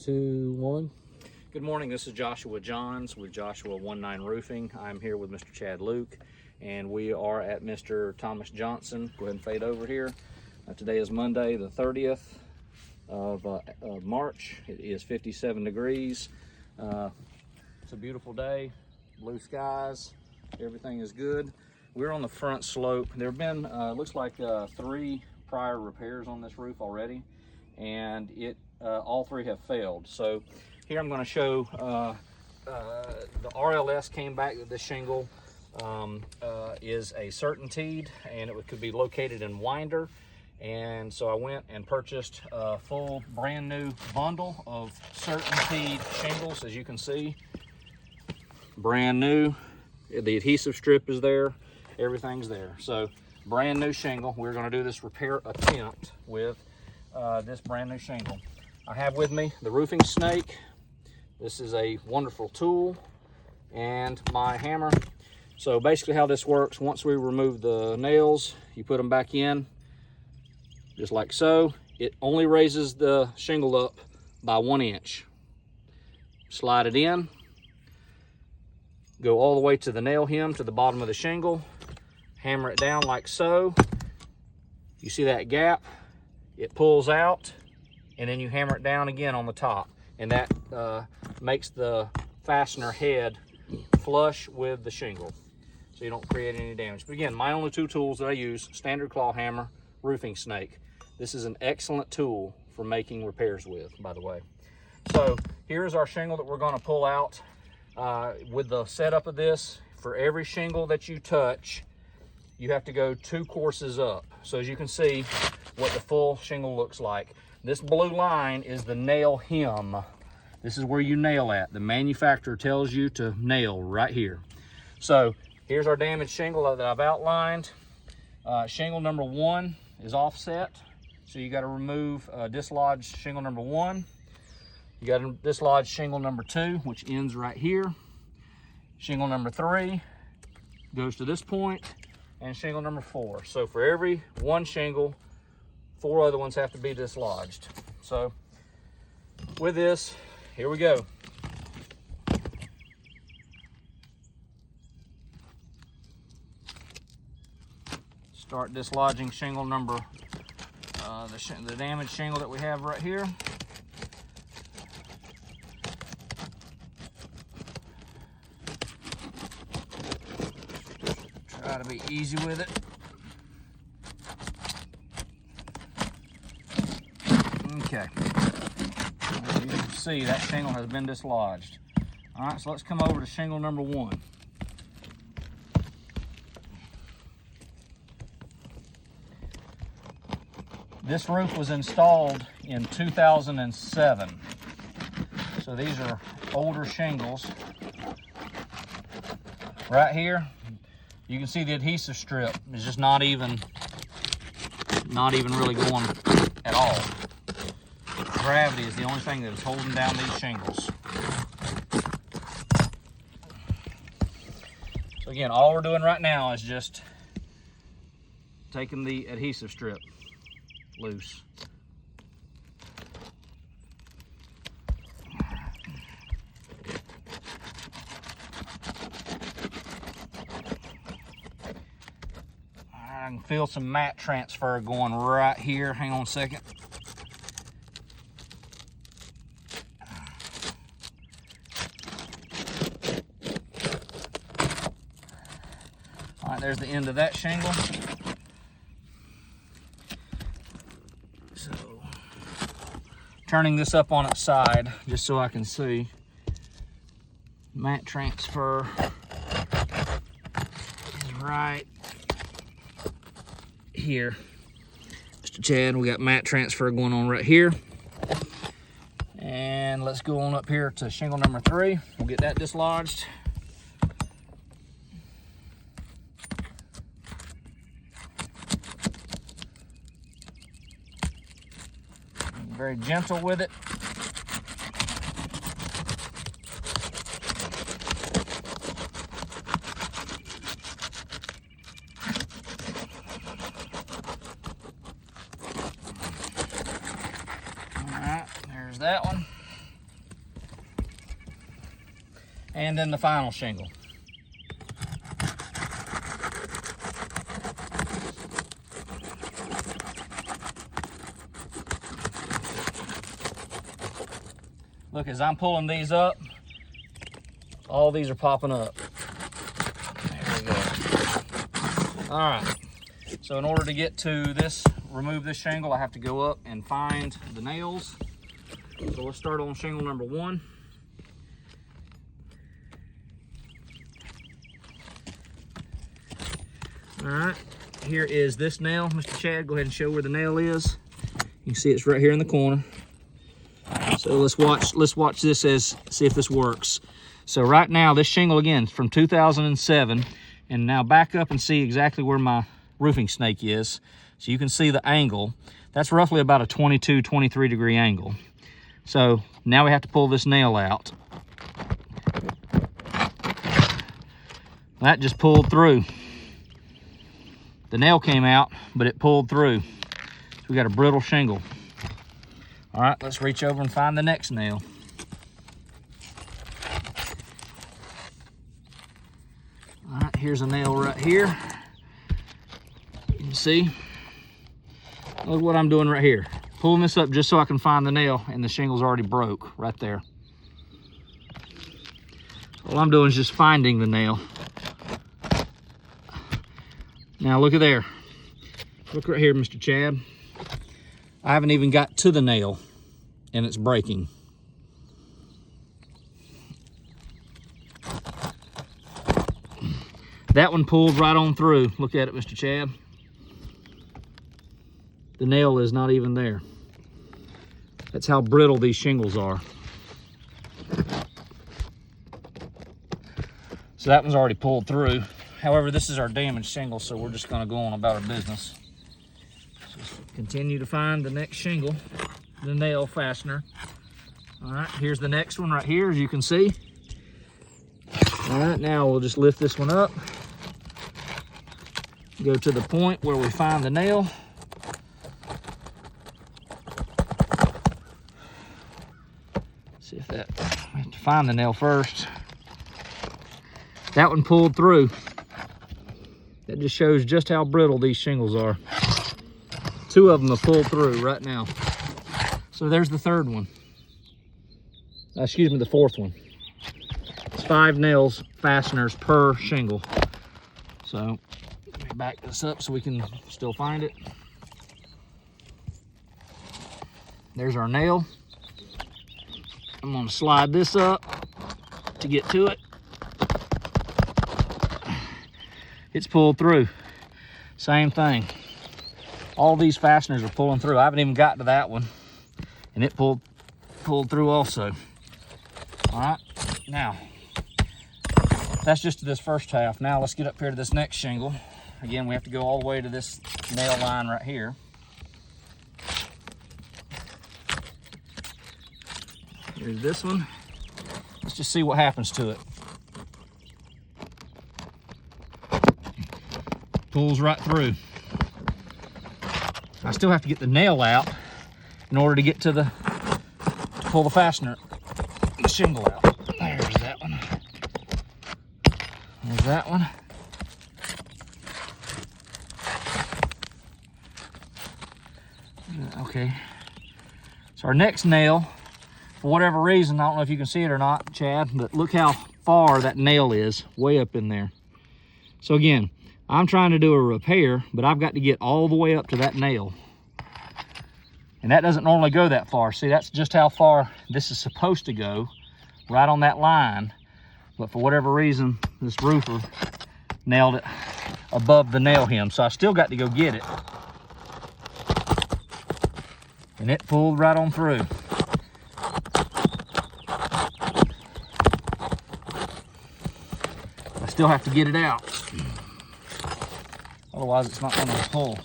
2, 1. Good morning, this is Joshua Johns with Joshua 19 Roofing. I'm here with Mr. Chad Luke, and we are at Mr. Thomas Johnson. Go ahead and fade over here. Today is Monday, the 30th of March. It is 57 degrees. It's a beautiful day, blue skies, everything is good. We're on the front slope. There have been, looks like 3 prior repairs on this roof already, and all 3 have failed. So here I'm going to show the RLS came back that this shingle is a CertainTeed, and it could be located in Winder. And so I went and purchased a full brand new bundle of CertainTeed shingles. As you can see, brand new. The adhesive strip is there, everything's there. So brand new shingle. We're going to do this repair attempt with this brand new shingle. I have with me the roofing snake. This is a wonderful tool, and my hammer. So basically how this works, once we remove the nails, you put them back in, just like so. It only raises the shingle up by 1 inch. Slide it in, go all the way to the nail hem to the bottom of the shingle, hammer it down like so. You see that gap? It pulls out, and then you hammer it down again on the top, and that makes the fastener head flush with the shingle, so you don't create any damage. But again, my only 2 tools that I use: standard claw hammer, roofing snake. This is an excellent tool for making repairs with, by the way. So here's our shingle that we're going to pull out. With the setup of this, for every shingle that you touch, you have to go 2 courses up. So as you can see what the full shingle looks like. This blue line is the nail hem. This is where you nail at. The manufacturer tells you to nail right here. So here's our damaged shingle that I've outlined. Shingle number 1 is offset. So you got to remove dislodged shingle number 1. You got to dislodge shingle number 2, which ends right here. Shingle number 3 goes to this point, and shingle number 4. So for every 1 shingle, 4 other ones have to be dislodged. So with this, here we go. Start dislodging shingle number, the damaged shingle that we have right here. Try to be easy with it. Okay. As you can see, that shingle has been dislodged. All right, so let's come over to shingle number 1. This roof was installed in 2007. So these are older shingles. Right here, you can see the adhesive strip is just not even really going at all. Gravity is the only thing that is holding down these shingles. So again, all we're doing right now is just taking the adhesive strip loose. I can feel some mat transfer going right here. Hang on a second. All right, there's the end of that shingle. So, turning this up on its side, just so I can see. Mat transfer is right here. Mr. Chad, we got mat transfer going on right here. And let's go on up here to shingle number 3. We'll get that dislodged. Very gentle with it. All right, there's that one. And then the final shingle. Look, as I'm pulling these up, all these are popping up. There we go. All right, so in order to get to this, remove this shingle, I have to go up and find the nails. So let's start on shingle number 1. All right, here is this nail. Mr. Chad, go ahead and show where the nail is. You can see it's right here in the corner. So let's watch this see if this works. So right now, this shingle again is from 2007, and now back up and see exactly where my roofing snake is. So you can see the angle. That's roughly about a 22, 23 degree angle. So now we have to pull this nail out. That just pulled through. The nail came out, but it pulled through. So we got a brittle shingle. All right, let's reach over and find the next nail. All right, here's a nail right here. You can see. Look what I'm doing right here. Pulling this up just so I can find the nail, and the shingle's already broke right there. All I'm doing is just finding the nail. Now look at there. Look right here, Mr. Chad. I haven't even got to the nail, and it's breaking. That one pulled right on through. Look at it, Mr. Chad. The nail is not even there. That's how brittle these shingles are. So that one's already pulled through. However, this is our damaged shingle, so we're just gonna go on about our business. Just continue to find the next shingle, the nail fastener. All right, here's the next one right here, as you can see. All right, now we'll just lift this one up. Go to the point where we find the nail. See if that, we have to find the nail first. That one pulled through. That just shows just how brittle these shingles are. 2 of them have pulled through right now. So there's the third one. Excuse me, the fourth one. It's 5 nails, fasteners per shingle. So let me back this up so we can still find it. There's our nail. I'm gonna slide this up to get to it. It's pulled through. Same thing. All these fasteners are pulling through. I haven't even got to that one, and it pulled through also. All right, now that's just to this first half. Now let's get up here to this next shingle. Again, we have to go all the way to this nail line right here. Here's this one. Let's just see what happens to it. Pulls right through. I still have to get the nail out in order to get to pull the fastener, the shingle out. There's that one. There's that one. Okay. So our next nail, for whatever reason, I don't know if you can see it or not, Chad, but look how far that nail is, way up in there. So again, I'm trying to do a repair, but I've got to get all the way up to that nail. And that doesn't normally go that far. See, that's just how far this is supposed to go, right on that line. But for whatever reason, this roofer nailed it above the nail hem. So I still got to go get it. And it pulled right on through. I still have to get it out. Otherwise, it's not going to pull.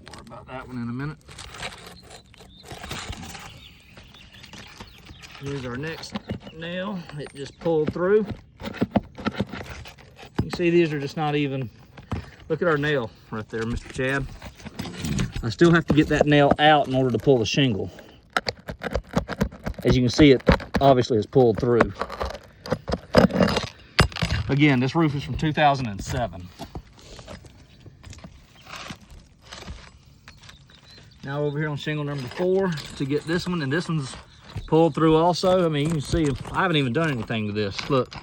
Worry about that one in a minute. Here's our next nail. It just pulled through. You see, these are just not even. Look at our nail right there, Mr. Chad. I still have to get that nail out in order to pull the shingle. As you can see, it obviously has pulled through. Again, this roof is from 2007. Now over here on shingle number 4 to get this one, and this one's pulled through also. I mean, you can see I haven't even done anything to this. Look,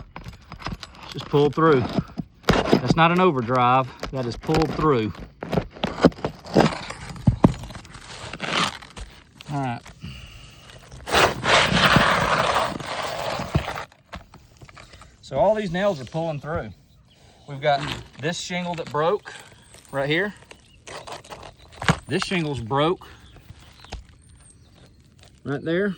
it's just pulled through. That's not an overdrive, that is pulled through. All right. So all these nails are pulling through. We've got this shingle that broke right here. This shingle's broke right there.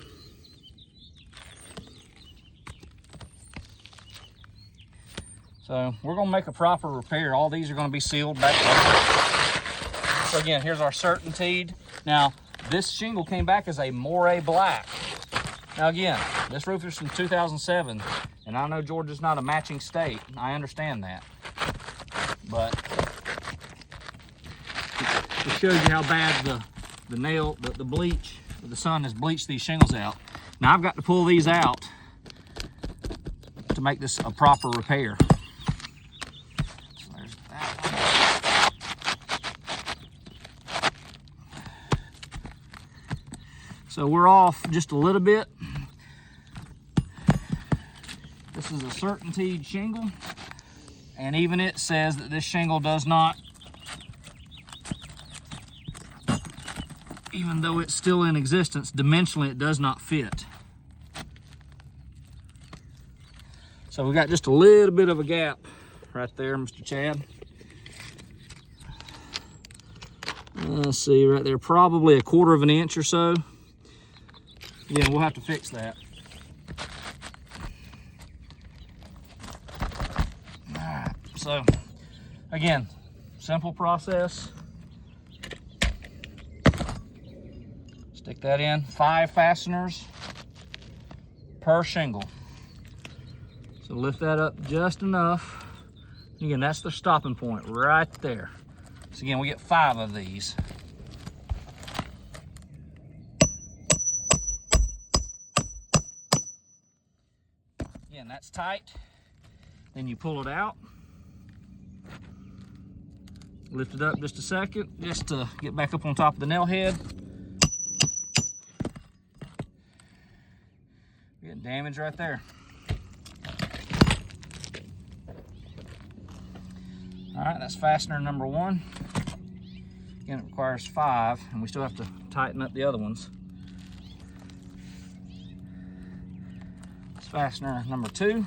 So we're gonna make a proper repair. All these are gonna be sealed back there. So again, here's our certainteed. Now, this shingle came back as a moire black. Now again, this roof is from 2007, and I know Georgia's not a matching state. I understand that. But it shows you how bad the bleach, the sun has bleached these shingles out. Now I've got to pull these out to make this a proper repair. So there's that one. So we're off just a little bit. This is a certainteed shingle, and even it says that this shingle does not, even though it's still in existence, dimensionally it does not fit. So we got just a little bit of a gap right there, Mr. Chad. Let's see, right there, probably 1/4 of an inch or so. Yeah, we'll have to fix that. All right, so again, simple process. Stick that in, 5 fasteners per shingle. So lift that up just enough. Again, that's the stopping point right there. So again, we get 5 of these. Again, that's tight. Then you pull it out. Lift it up just a second, just to get back up on top of the nail head. Getting damage right there. All right, that's fastener number 1. Again, it requires 5, and we still have to tighten up the other ones. That's fastener number 2.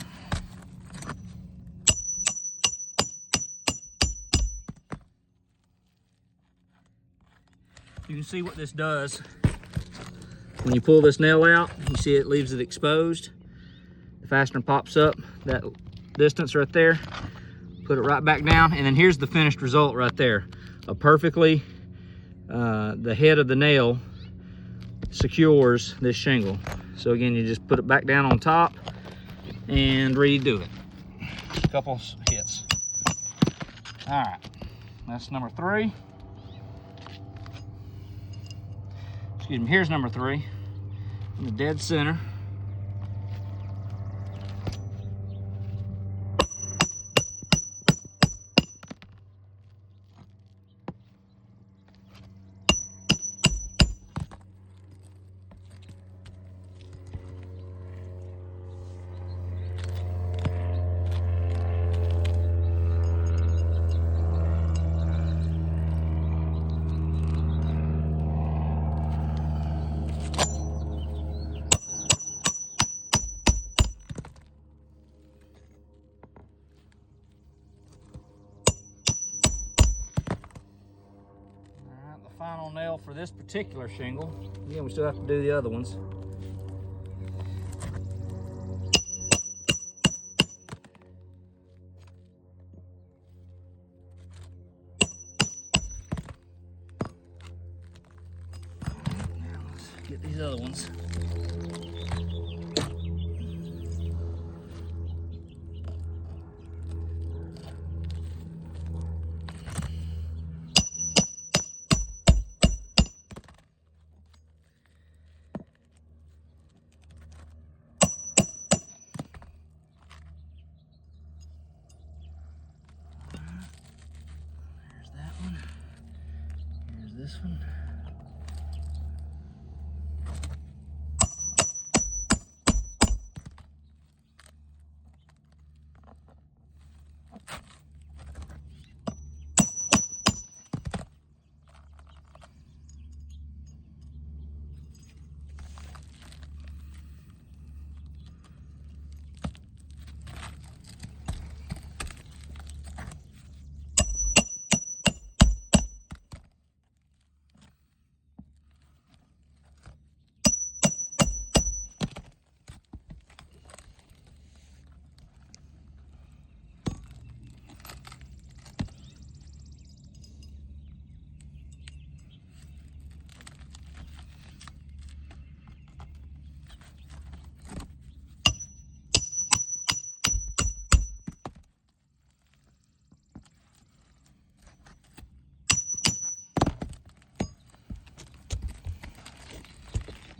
You can see what this does. When you pull this nail out, you see it leaves it exposed. The fastener pops up that distance right there. Put it right back down, and then here's the finished result right there. A perfectly, the head of the nail secures this shingle. So again, you just put it back down on top and redo it. A couple hits. All right, that's number 3. Excuse me, here's number 3 in the dead center. Final nail for this particular shingle. Again, we still have to do the other ones. Now let's get these other ones. this one.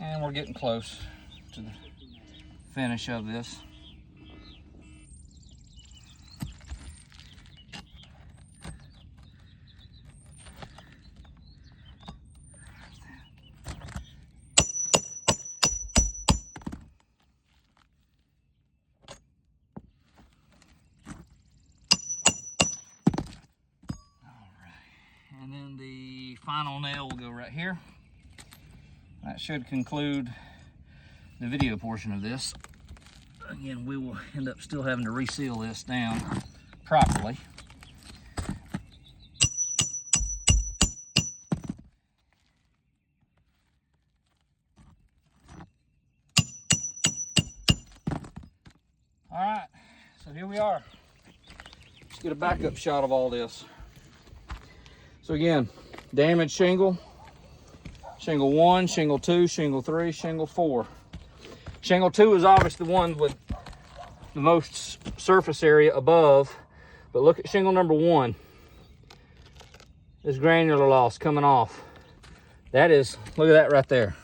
And we're getting close to the finish of this. And then the final nail will go right here. That should conclude the video portion of this. Again, we will end up still having to reseal this down properly. All right, so here we are. Let's get a backup shot of all this. So again, damaged shingle, shingle 1, shingle 2, shingle 3, shingle 4. Shingle 2 is obviously the one with the most surface area above, but look at shingle number 1. This granular loss coming off. That is, look at that right there.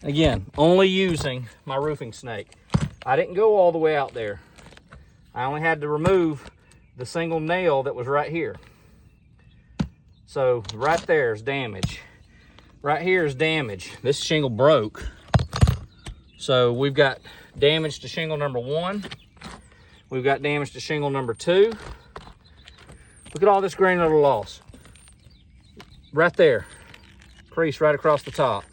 Again, only using my roofing snake. I didn't go all the way out there. I only had to remove the single nail that was right here. So right there is damage. Right here is damage. This shingle broke. So we've got damage to shingle number 1. We've got damage to shingle number 2. Look at all this granular loss. Right there. Crease right across the top.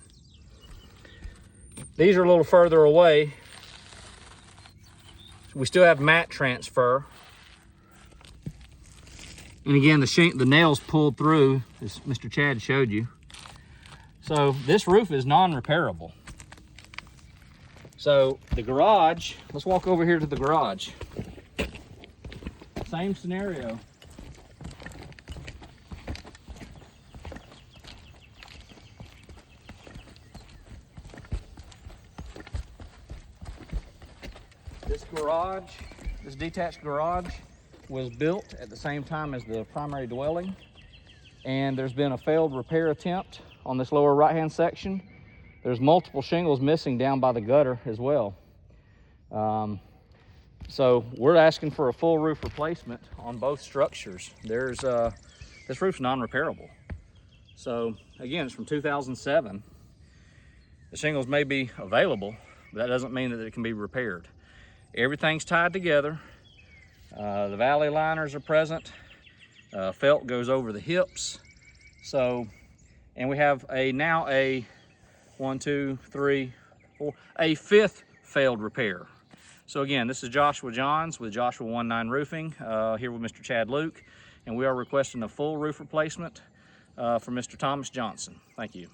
These are a little further away. We still have mat transfer. And again, the nails pulled through, as Mr. Chad showed you. So this roof is non-repairable. So the garage, let's walk over here to the garage. Same scenario. This garage, this detached garage, was built at the same time as the primary dwelling, and there's been a failed repair attempt on this lower right-hand section. There's multiple shingles missing down by the gutter as well. So we're asking for a full roof replacement on both structures. This roof's non-repairable. So again, it's from 2007. The shingles may be available, but that doesn't mean that it can be repaired. Everything's tied together. The valley liners are present. Felt goes over the hips. So, and we have now a 1, 2, 3, 4, a 5th failed repair. So again, this is Joshua Johns with Joshua 19 Roofing, here with Mr. Chad Luke, and we are requesting a full roof replacement for Mr. Thomas Johnson. Thank you.